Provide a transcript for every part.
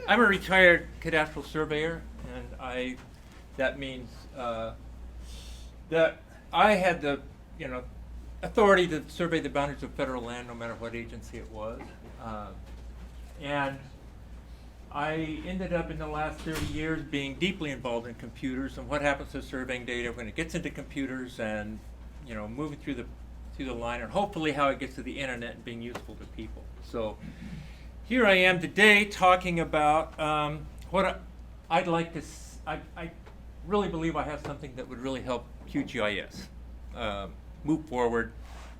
I'm a retired cadastral surveyor, and that means that I had the authority to survey the boundaries of federal land, no matter what agency it was, and I ended up in the last 30 years being deeply involved in computers and what happens to surveying data when it gets into computers, and moving through the line, and hopefully how it gets to the internet and being useful to people. So here I am today talking about what I'd like to. I really believe I have something that would really help QGIS move forward,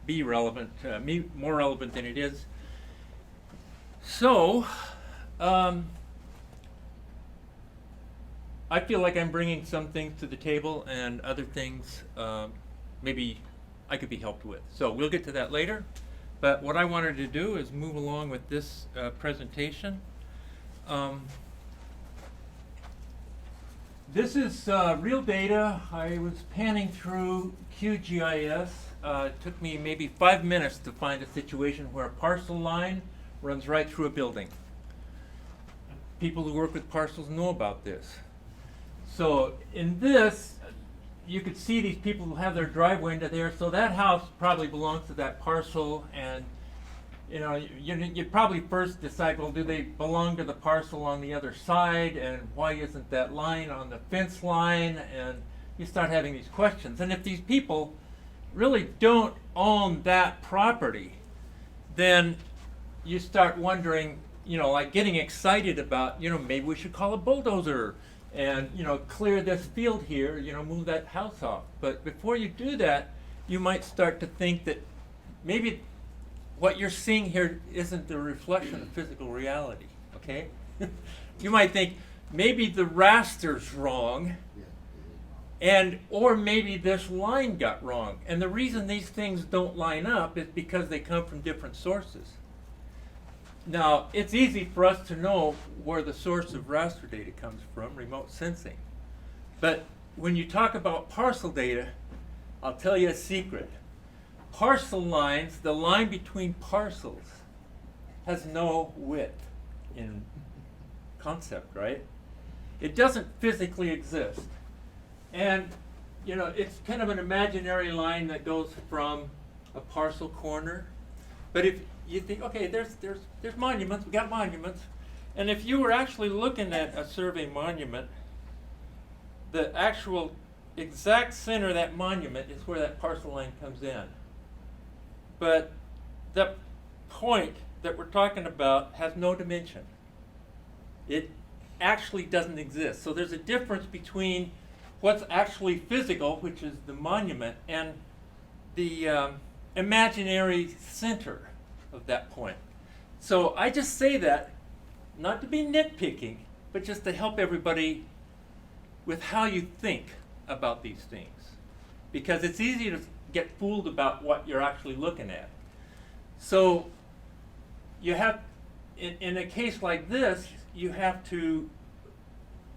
be relevant, more relevant than it is. So. I feel like I'm bringing some things to the table, and other things maybe I could be helped with. So we'll get to that later. But what I wanted to do is move along with this presentation. This is real data. I was panning through QGIS. It took me maybe 5 minutes to find a situation where a parcel line runs right through a building. People who work with parcels know about this. So in this, you could see these people who have their driveway into there. So that house probably belongs to that parcel, and you'd probably first decide, well, do they belong to the parcel on the other side, and why isn't that line on the fence line? And you start having these questions. And if these people really don't own that property, then you start wondering, like getting excited about, maybe we should call a bulldozer and clear this field here, move that house off. But before you do that, you might start to think that maybe what you're seeing here isn't the reflection of physical reality, okay? You might think maybe the raster's wrong, or maybe this line got wrong. And the reason these things don't line up is because they come from different sources. Now, it's easy for us to know where the source of raster data comes from, remote sensing. But when you talk about parcel data, I'll tell you a secret. Parcel lines, the line between parcels, has no width in concept, right? It doesn't physically exist. And, it's kind of an imaginary line that goes from a parcel corner. But if you think, okay, there's monuments, we got monuments. And if you were actually looking at a survey monument, the actual exact center of that monument is where that parcel line comes in. But the point that we're talking about has no dimension. It actually doesn't exist. So there's a difference between what's actually physical, which is the monument, and the imaginary center of that point. So I just say that not to be nitpicking, but just to help everybody with how you think about these things. Because it's easy to get fooled about what you're actually looking at. So you have, in a case like this, you have to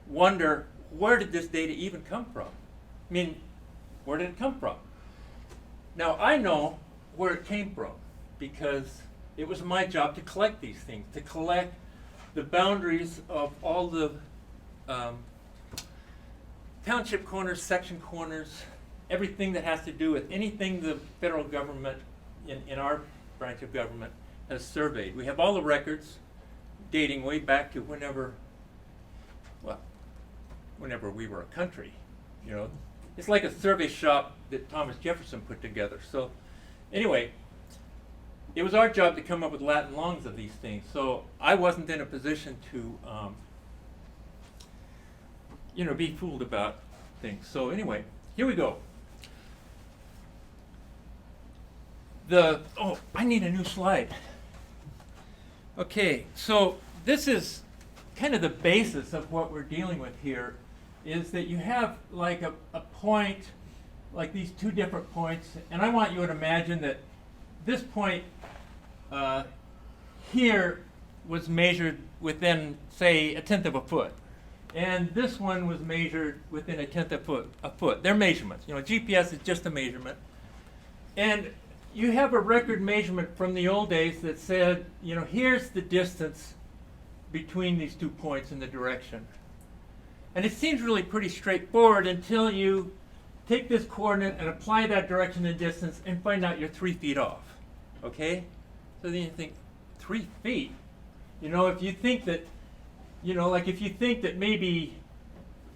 wonder, where did this data even come from? I mean, where did it come from? Now I know where it came from, because it was my job to collect these things, to collect the boundaries of all the township corners, section corners, everything that has to do with anything the federal government, in our branch of government, has surveyed. We have all the records dating way back to whenever we were a country. It's like a survey shop that Thomas Jefferson put together. So anyway, it was our job to come up with lat and longs of these things. So I wasn't in a position to be fooled about things. So anyway, here we go. I need a new slide. Okay, so this is kind of the basis of what we're dealing with here, is that you have like a point, like these two different points, and I want you to imagine that this point here was measured within, say, 1/10 of a foot. And this one was measured within 1/10 of a foot. They're measurements. GPS is just a measurement. And you have a record measurement from the old days that said, here's the distance between these 2 points in the direction. And it seems really pretty straightforward until you take this coordinate and apply that direction and distance and find out you're 3 feet off. Okay? So then you think, 3 feet? You know, if you think that, you know, like if you think that maybe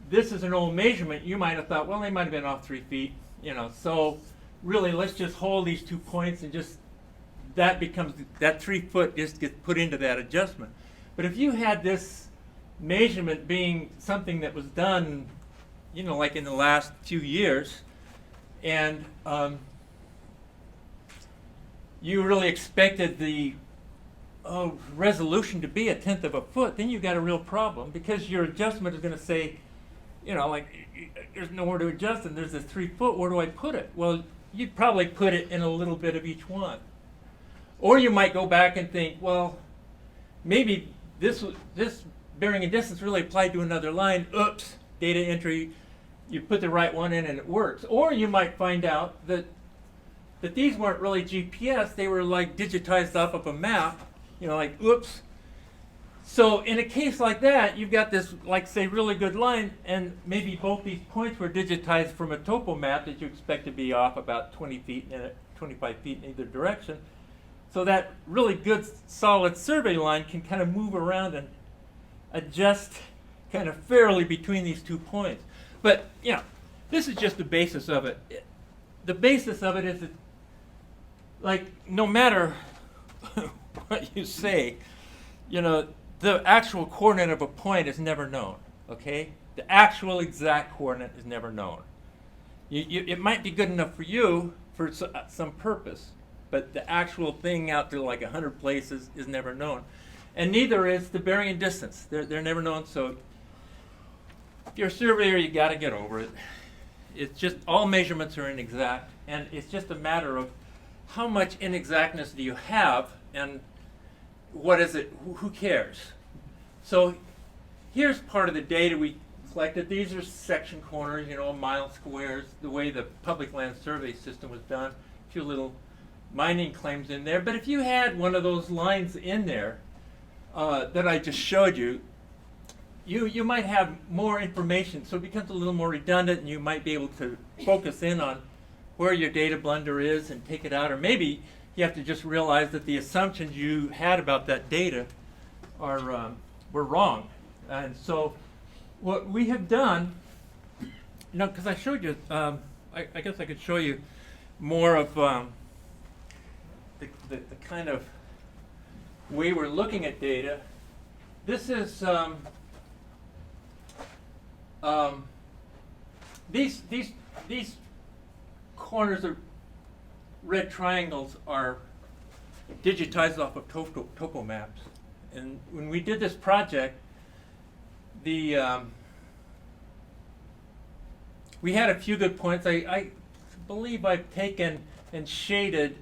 this is an old measurement, you might have thought, well, they might have been off 3 feet, you know. So really, let's just hold these 2 points and just, that becomes, that 3 foot just gets put into that adjustment. But if you had this measurement being something that was done, you know, like in the last few years, and you really expected the resolution to be 1/10 of a foot, then you've got a real problem, because your adjustment is going to say, you know, like, there's nowhere to adjust, and there's this 3 foot, where do I put it? Well, you'd probably put it in a little bit of each one. Or you might go back and think, well, maybe this bearing and distance really applied to another line. Oops, data entry, you put the right one in and it works. Or you might find out that these weren't really GPS, they were like digitized off of a map, you know, like, oops. So in a case like that, you've got this, like, say, really good line, and maybe both these points were digitized from a topo map that you expect to be off about 20 feet in it, 25 feet in either direction. So that really good, solid survey line can kind of move around and adjust kind of fairly between these 2 points. But, you know, this is just the basis of it. The basis of it is that, like, no matter what you say, you know, the actual coordinate of a point is never known, okay? The actual exact coordinate is never known. It might be good enough for you for some purpose, but the actual thing out to like 100 places is never known. And neither is the bearing and distance. They're never known, so if you're a surveyor, you got to get over it. It's just, all measurements are inexact, and it's just a matter of how much inexactness do you have, and what is it, who cares? So here's part of the data we collected. These are section corners, you know, mile squares, the way the public land survey system was done. A few little mining claims in there. But if you had one of those lines in there that I just showed you, you might have more information. So it becomes a little more redundant, and you might be able to focus in on where your data blunder is and take it out. Or maybe you have to just realize that the assumptions you had about that data were wrong. And so what we have done, you know, because I showed you, I guess I could show you more of the kind of way we're looking at data. This is these corners of red triangles are digitized off of topo maps. And when we did this project, we had a few good points. I believe I've taken and shaded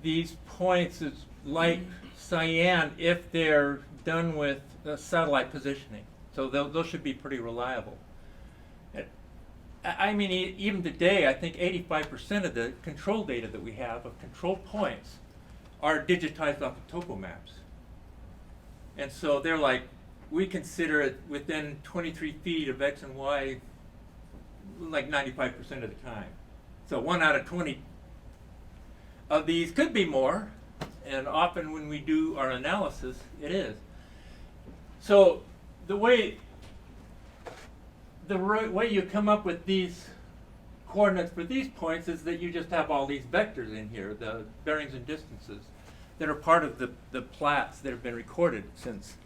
these points as light cyan if they're done with satellite positioning. So those should be pretty reliable. I mean, even today, I think 85% of the control data that we have of control points are digitized off of topo maps. And so they're like, we consider it within 23 feet of X and Y like 95% of the time. So 1 out of 20 of these could be more, and often when we do our analysis, it is. So the way you come up with these coordinates for these points is that you just have all these vectors in here, the bearings and distances, that are part of the plats that have been recorded since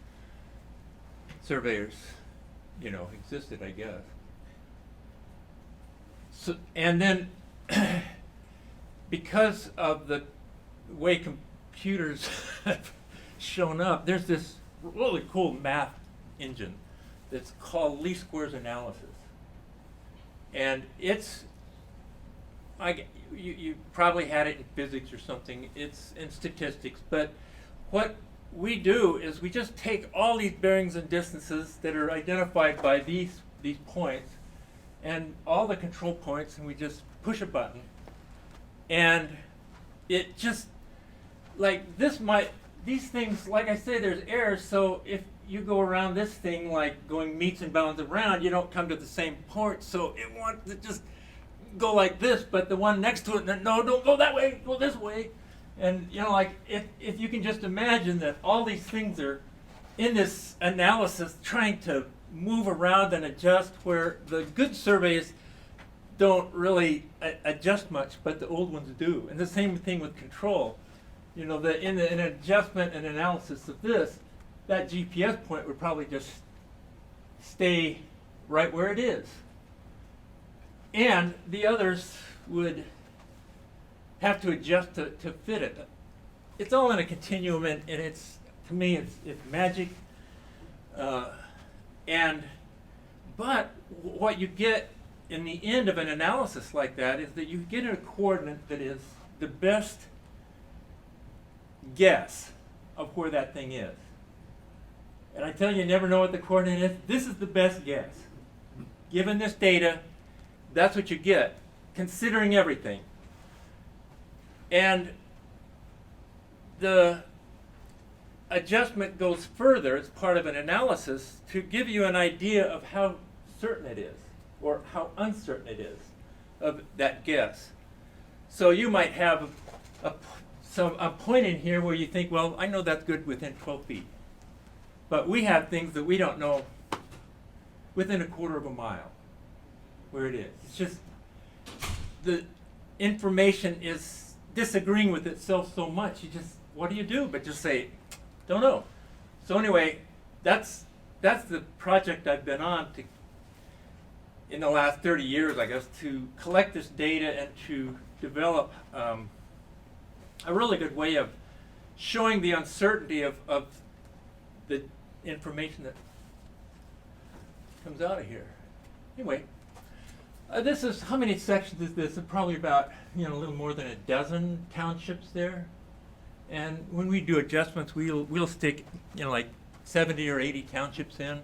surveyors, you know, existed, I guess. So, and then because of the way computers have shown up, there's this really cool math engine that's called least squares analysis. And it's, you probably had it in physics or something, it's in statistics, but what we do is we just take all these bearings and distances that are identified by these points and all the control points, and we just push a button, and it just, like, these things, like I say, there's errors, so if you go around this thing like going meets and bounds around, you don't come to the same point, so it wants to just go like this, but the one next to it, no, don't go that way, go this way. And you know, like if you can just imagine that all these things are in this analysis trying to move around and adjust, where the good surveys don't really adjust much, but the old ones do. And the same thing with control. You know, in an adjustment and analysis of this, that GPS point would probably just stay right where it is. And the others would have to adjust to fit it. It's all in a continuum, and it's, to me, it's magic. But what you get in the end of an analysis like that is that you get a coordinate that is the best guess of where that thing is. And I tell you, you never know what the coordinate is. This is the best guess. Given this data, that's what you get, considering everything. And the adjustment goes further as part of an analysis to give you an idea of how certain it is, or how uncertain it is of that guess. So you might have a point in here where you think, well, I know that's good within 12 feet. But we have things that we don't know within a quarter of a mile where it is. It's just the information is disagreeing with itself so much. You just, what do you do but just say, don't know. So anyway, that's the project I've been on in the last 30 years, I guess, to collect this data and to develop a really good way of showing the uncertainty of the information that comes out of here. Anyway, this is, how many sections is this? Probably about, a little more than a dozen townships there. And when we do adjustments, we'll stick, like 70 or 80 townships in.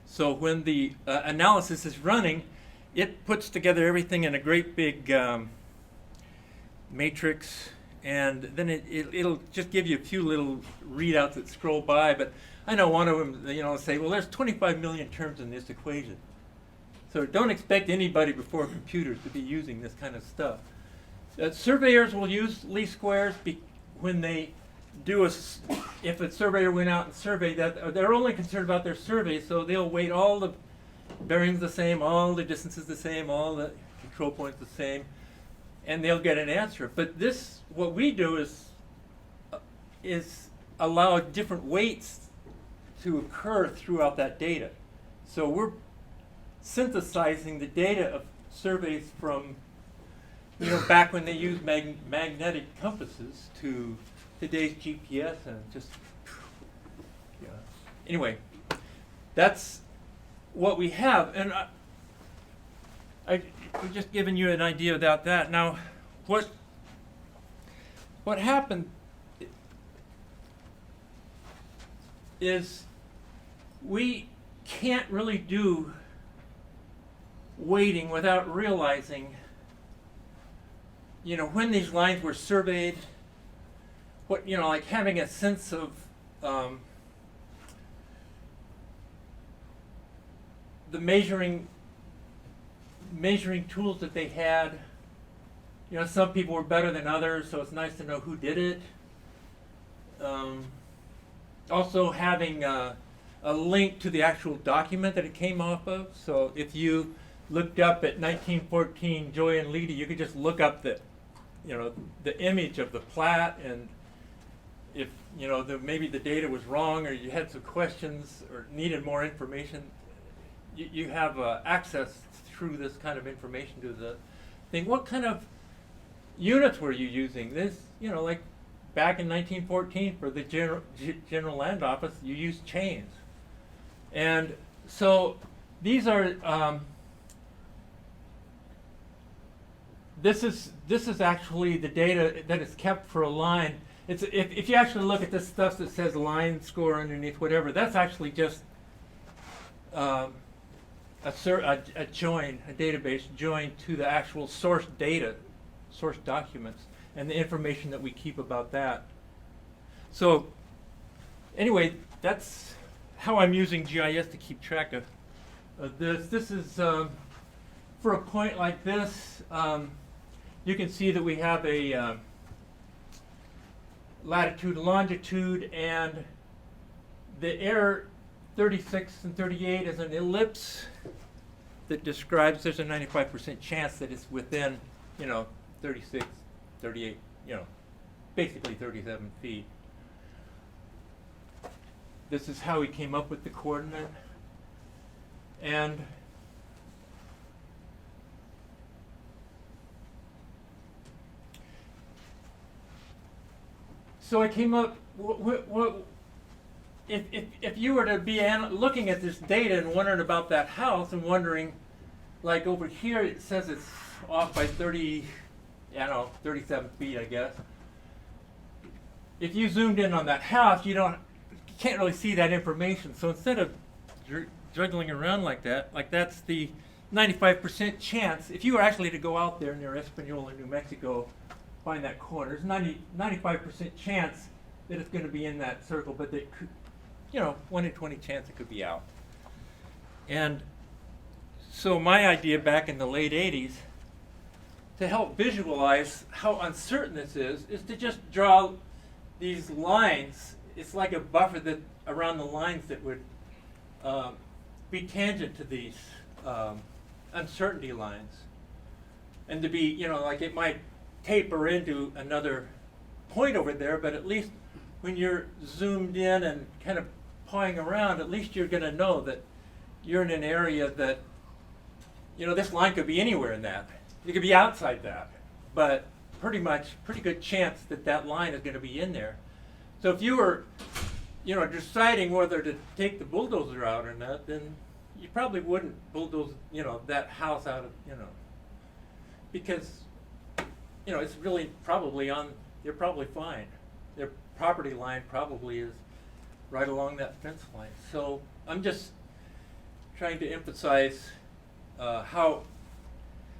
So when the analysis is running, it puts together everything in a great big matrix, and then it'll just give you a few little readouts that scroll by. But I know one of them, say, well, there's 25 million terms in this equation. So don't expect anybody before computers to be using this kind of stuff. Surveyors will use least squares when they do if a surveyor went out and surveyed that, they're only concerned about their survey, so they'll weight all the bearings the same, all the distances the same, all the control points the same, and they'll get an answer. But this, what we do is allow different weights to occur throughout that data. So we're synthesizing the data of surveys from, back when they used magnetic compasses to today's GPS, and just, Anyway, that's what we have, and I've just given you an idea about that. Now, what happened is we can't really do weighting without realizing, when these lines were surveyed, like having a sense of the measuring tools that they had. Some people were better than others, so it's nice to know who did it. Also having a link to the actual document that it came off of. So if you looked up at 1914 Joy and Leda, you could just look up the image of the plat, and if maybe the data was wrong, or you had some questions or needed more information, you have access through this kind of information to the thing. What kind of units were you using? This, like back in 1914 for the General Land Office, you used chains. And so these are, this is actually the data that is kept for a line. It's, if you actually look at this stuff that says line score underneath whatever, that's actually just a join, a database join to the actual source data, source documents, and the information that we keep about that. So anyway, that's how I'm using GIS to keep track of this. This is for a point like this. You can see that we have a latitude and longitude, and the error 36 and 38 is an ellipse that describes there's a 95% chance that it's within, 36, 38, basically 37 feet. This is how we came up with the coordinate. And so I came up, if you were to be looking at this data and wondering about that house and wondering, like over here it says it's off by 37 feet, I guess. If you zoomed in on that house, you can't really see that information. So instead of juggling around like that, that's the 95% chance, if you were actually to go out there near Espanola, New Mexico, find that corner, there's 95% chance that it's going to be in that circle, but that could, 1 in 20 chance it could be out. And so my idea back in the late 80s, to help visualize how uncertain this is to just draw these lines. It's like a buffer that around the lines that would be tangent to these uncertainty lines, and to be, like it might taper into another point over there, but at least when you're zoomed in and kind of pawing around, at least you're going to know that you're in an area that, this line could be anywhere in that. It could be outside that, but pretty good chance that that line is going to be in there. So if you were, deciding whether to take the bulldozer out or not, then you probably wouldn't bulldoze, that house out of, because, it's really probably they're probably fine. Their property line probably is right along that fence line. So I'm just trying to emphasize how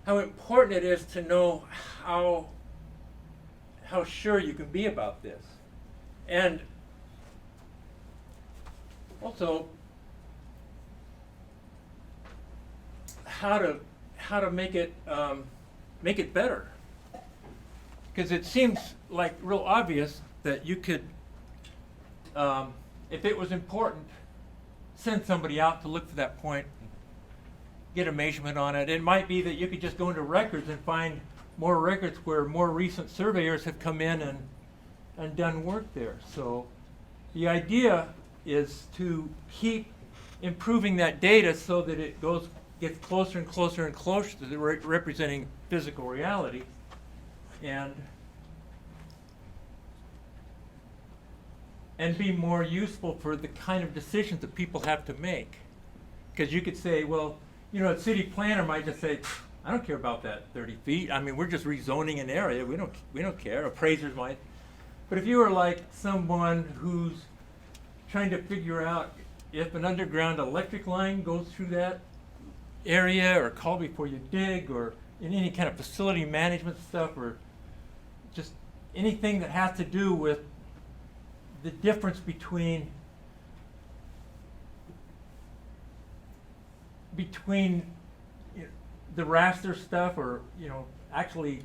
important it is to know how sure you can be about this, and also how to make it better, because it seems like real obvious that you could, if it was important, send somebody out to look for that point, get a measurement on it. It might be that you could just go into records and find more records where more recent surveyors have come in and done work there. So the idea is to keep improving that data so that it gets closer and closer and closer to representing physical reality, and be more useful for the kind of decisions that people have to make. Because you could say, well, a city planner might just say, I don't care about that 30 feet. I mean, we're just rezoning an area. We don't care. Appraisers might. But if you were like someone who's trying to figure out if an underground electric line goes through that area, or call before you dig, or in any kind of facility management stuff, or just anything that has to do with the difference between the raster stuff, or actually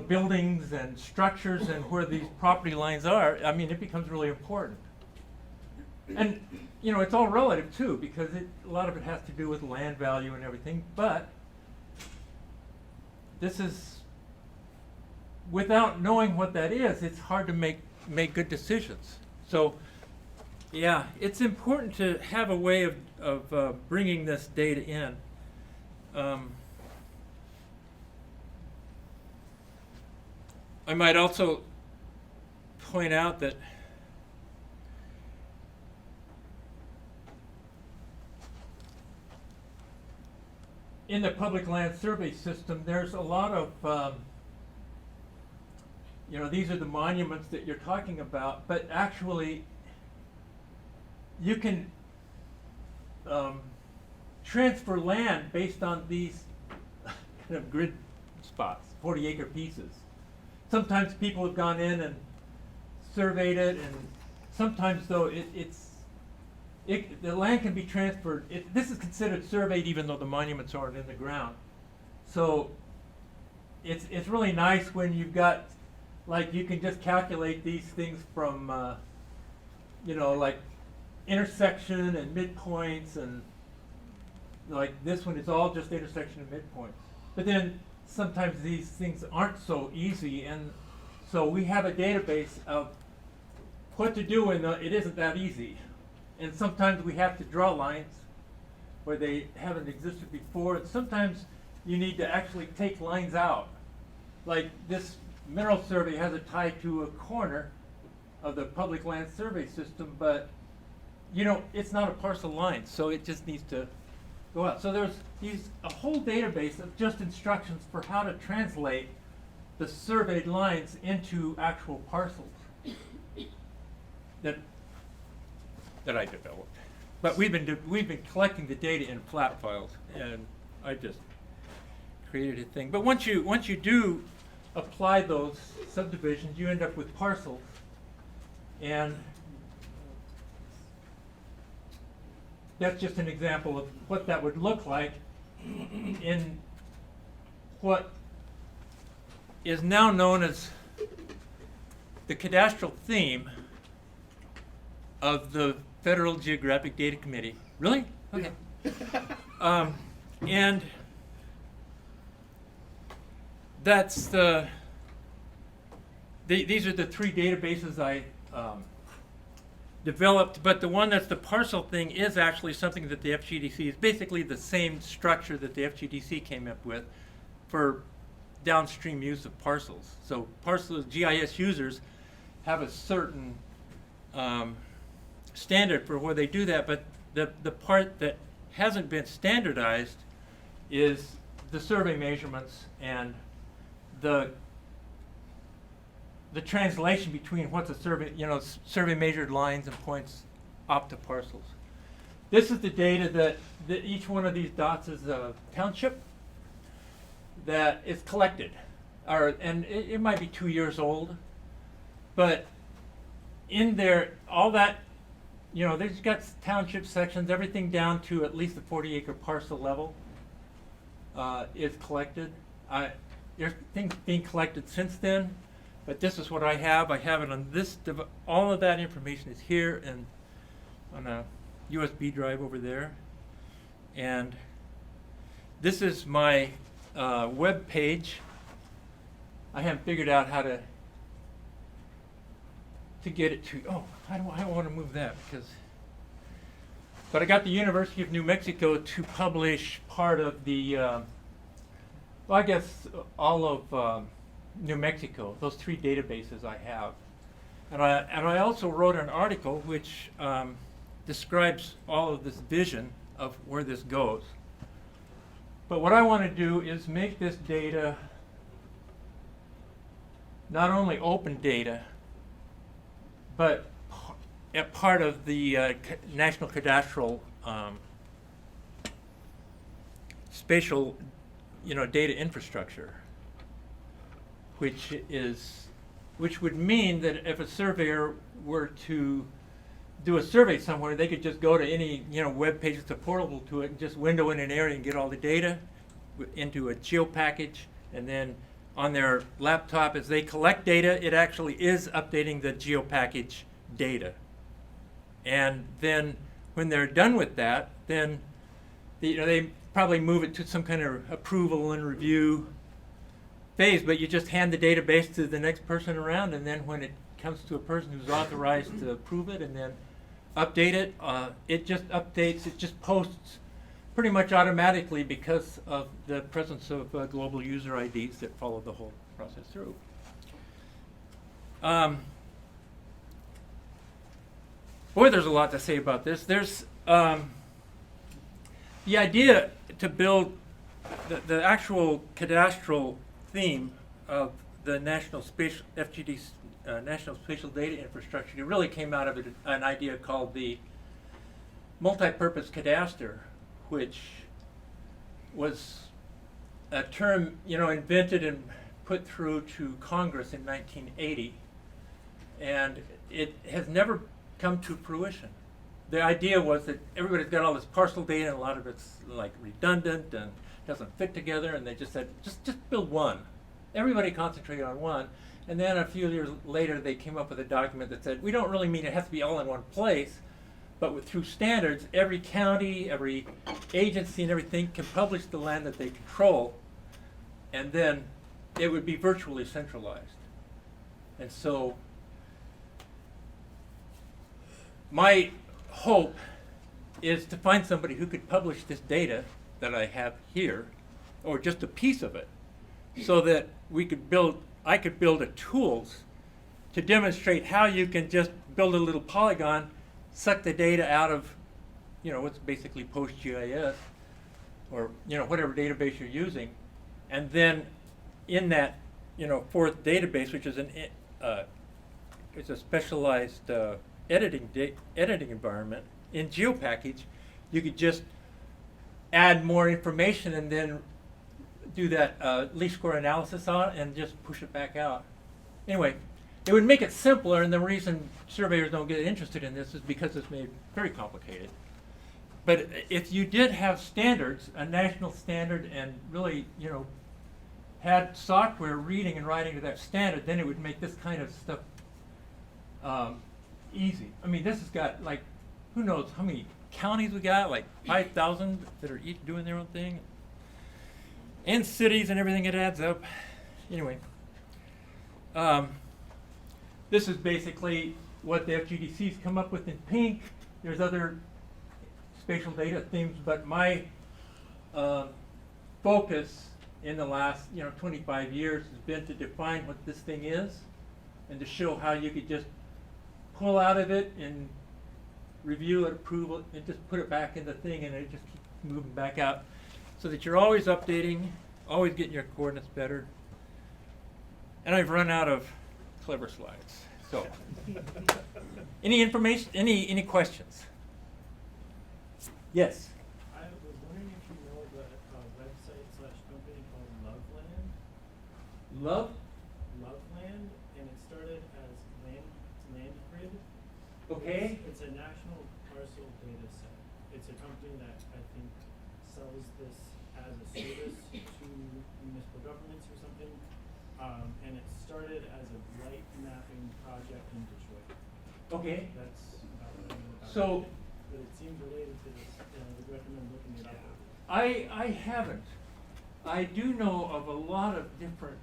buildings and structures and where these property lines are, I mean, it becomes really important. And it's all relative too, because a lot of it has to do with land value and everything, but this is, without knowing what that is, it's hard to make good decisions. So yeah, it's important to have a way of bringing this data in. I might also point out that in the public land survey system, there's a lot of, these are the monuments that you're talking about, but actually you can transfer land based on these kind of grid spots, 40-acre pieces. Sometimes people have gone in and surveyed it and sometimes though the land can be transferred. This is considered surveyed even though the monuments aren't in the ground. So it's really nice when you've got, like, you can just calculate these things from like intersection and midpoints, and like this one is all just intersection and midpoints. But then sometimes these things aren't so easy, and so we have a database of what to do when it isn't that easy. And sometimes we have to draw lines where they haven't existed before, and sometimes you need to actually take lines out. Like this mineral survey has a tie to a corner of the public land survey system, but it's not a parcel line, so it just needs to go out. So there's a whole database of just instructions for how to translate the surveyed lines into actual parcels that I developed. But we've been collecting the data in flat files, and I just created a thing. But once you do apply those subdivisions, you end up with parcels, and that's just an example of what that would look like in what is now known as the cadastral theme of the Federal Geographic Data Committee. Really? Okay. And that's these are the three databases I developed, but the one that's the parcel thing is actually something that the FGDC is basically the same structure that the FGDC came up with for downstream use of parcels. So parcels, GIS users have a certain standard for where they do that, but the part that hasn't been standardized is the survey measurements and the translation between what's a survey, survey measured lines and points up to parcels. This is the data that each one of these dots is a township that is collected, and it might be 2 years old, but in there, all that, they've got township sections, everything down to at least the 40-acre parcel level is collected. There's things being collected since then, but this is what I have. I have it on this, all of that information is here and on a USB drive over there. And this is my web page. I haven't figured out how to get it to, I don't want to move that but I got the University of New Mexico to publish part of the, I guess all of New Mexico, those three databases I have. And I also wrote an article which describes all of this vision of where this goes. But what I want to do is make this data not only open data, but a part of the National Cadastral Spatial data infrastructure, which would mean that if a surveyor were to do a survey somewhere, they could just go to any web page that's portable to it and just window in an area and get all the data into a geo package, and then on their laptop, as they collect data, it actually is updating the geo package data. And then when they're done with that, then they probably move it to some kind of approval and review phase, but you just hand the database to the next person around, and then when it comes to a person who's authorized to approve it and then update it, it just updates, it just posts pretty much automatically because of the presence of global user IDs that follow the whole process through. Boy, there's a lot to say about this. There's the idea to build the actual cadastral theme of the National Spatial National Spatial Data Infrastructure. It really came out of an idea called the multi-purpose cadaster, which was a term invented and put through to Congress in 1980, and it has never come to fruition. The idea was that everybody's got all this parcel data, and a lot of it's like redundant and doesn't fit together, and they just said, just build one. Everybody concentrated on one, and then a few years later they came up with a document that said, we don't really mean it has to be all in one place, but through standards, every county, every agency and everything can publish the land that they control, and then it would be virtually centralized. And so my hope is to find somebody who could publish this data that I have here, or just a piece of it, so that I could build a tools to demonstrate how you can just build a little polygon, suck the data out of, what's basically PostGIS, or whatever database you're using, and then in that fourth database, which is it's a specialized editing environment in GeoPackage, you could just add more information and then do that least square analysis on it and just push it back out. Anyway, it would make it simpler, and the reason surveyors don't get interested in this is because it's made very complicated. But if you did have standards, a national standard, and really, had software reading and writing to that standard, then it would make this kind of stuff easy. I mean, this has got, like, who knows how many counties we got, like 5,000 that are each doing their own thing. And cities and everything, it adds up. Anyway, this is basically what the FGDC's come up with in pink. There's other spatial data themes, but my focus in the last 25 years has been to define what this thing is and to show how you could just pull out of it and review it, approve it, and just put it back in the thing, and it just keeps moving back out, so that you're always updating, always getting your coordinates better. And I've run out of clever slides. So, any information, any questions? Yes. I was wondering if you know the website/company called Loveland. Loveland, and it started as Land Grid. Okay. It's a national parcel data set. It's a company that I think sells this as a service to municipal governments or something. And it started as a light mapping project in Detroit. Okay. That's about what I know about So, it. But it seemed related to this. I would recommend looking it up. I haven't. I do know of a lot of different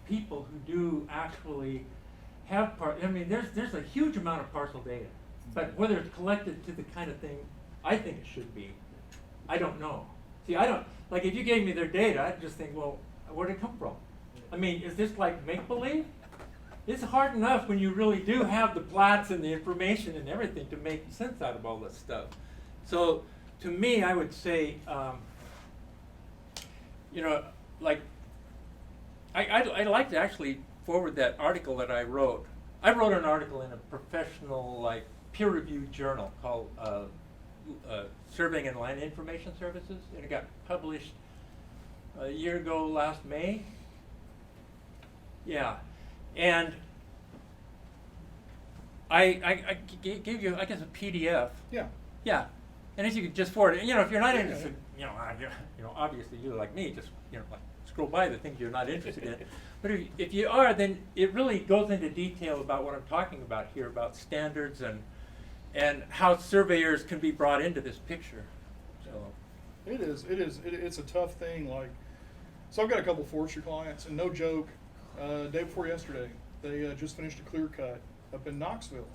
people who do actually have I mean, there's a huge amount of parcel data, but whether it's collected to the kind of thing I think it should be, I don't know. See, I don't, like, if you gave me their data, I'd just think, well, where'd it come from? I mean, is this like make-believe? It's hard enough when you really do have the plots and the information and everything to make sense out of all this stuff. So, to me, I would say, like, I'd like to actually forward that article that I wrote. I wrote an article in a professional, like, peer-reviewed journal called Surveying and Land Information Services, and it got published a year ago last May. Yeah, and I gave you, I guess, a PDF. Yeah. Yeah, and if you could just forward it, if you're not interested, obviously you like me, just like scroll by the things you're not interested in. But if you are, then it really goes into detail about what I'm talking about here, about standards and how surveyors can be brought into this picture. So It's a tough thing. Like, so I've got a couple forestry clients, and no joke, day before yesterday, they just finished a clear cut up in Knoxville.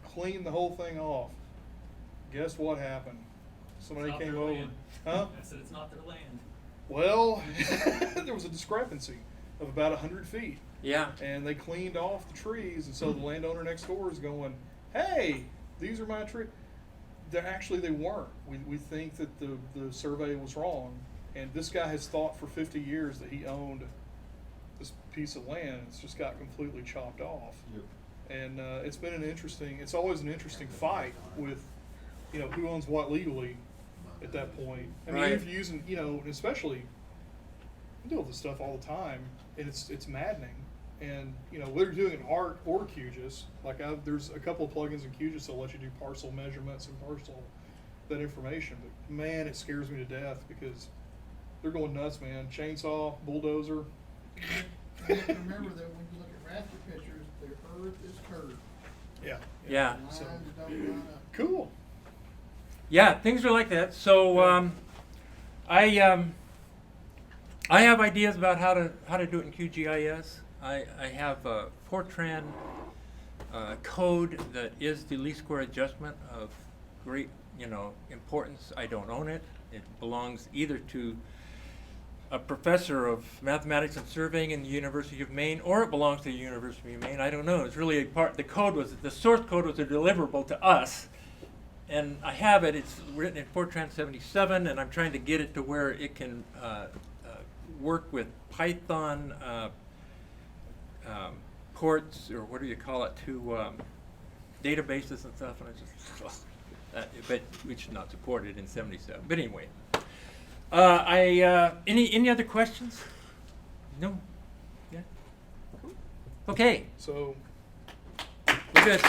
Cleaned the whole thing off. Guess what happened? Somebody came over. Land. Huh? I said it's not their land. Well, there was a discrepancy of about 100 feet. yeah, And they cleaned off the trees, and so the landowner next door is going, hey, these are my trees. They weren't. We think that the survey was wrong, and this guy has thought for 50 years that he owned this piece of land. It's just got completely chopped off. Yep. And it's always an interesting fight with, who owns what legally at that point. I mean, Right. if you're using, especially, I deal with this stuff all the time, and it's maddening. And whether you're doing an ARC or QGIS, there's a couple of plugins in QGIS that let you do parcel measurements and parcel that information. But man, it scares me to death because they're going nuts, man. Chainsaw, bulldozer. You have to remember that when you look at raster pictures, the earth is curved. Yeah. Yeah. Lines So, don't line up. cool. Yeah, things are like that. So I have ideas about how to do it in QGIS. I have a Fortran code that is the least square adjustment of great importance. I don't own it. It belongs either to a professor of mathematics and surveying in the University of Maine, or it belongs to the University of Maine. I don't know. It's really a part. The source code was a deliverable to us, and I have it. It's written in Fortran 77, and I'm trying to get it to where it can work with Python ports, or what do you call it, to databases and stuff. And I just, but we should not support it in 77. But anyway. Any other questions? No? Yeah? Cool. Okay. So We're good.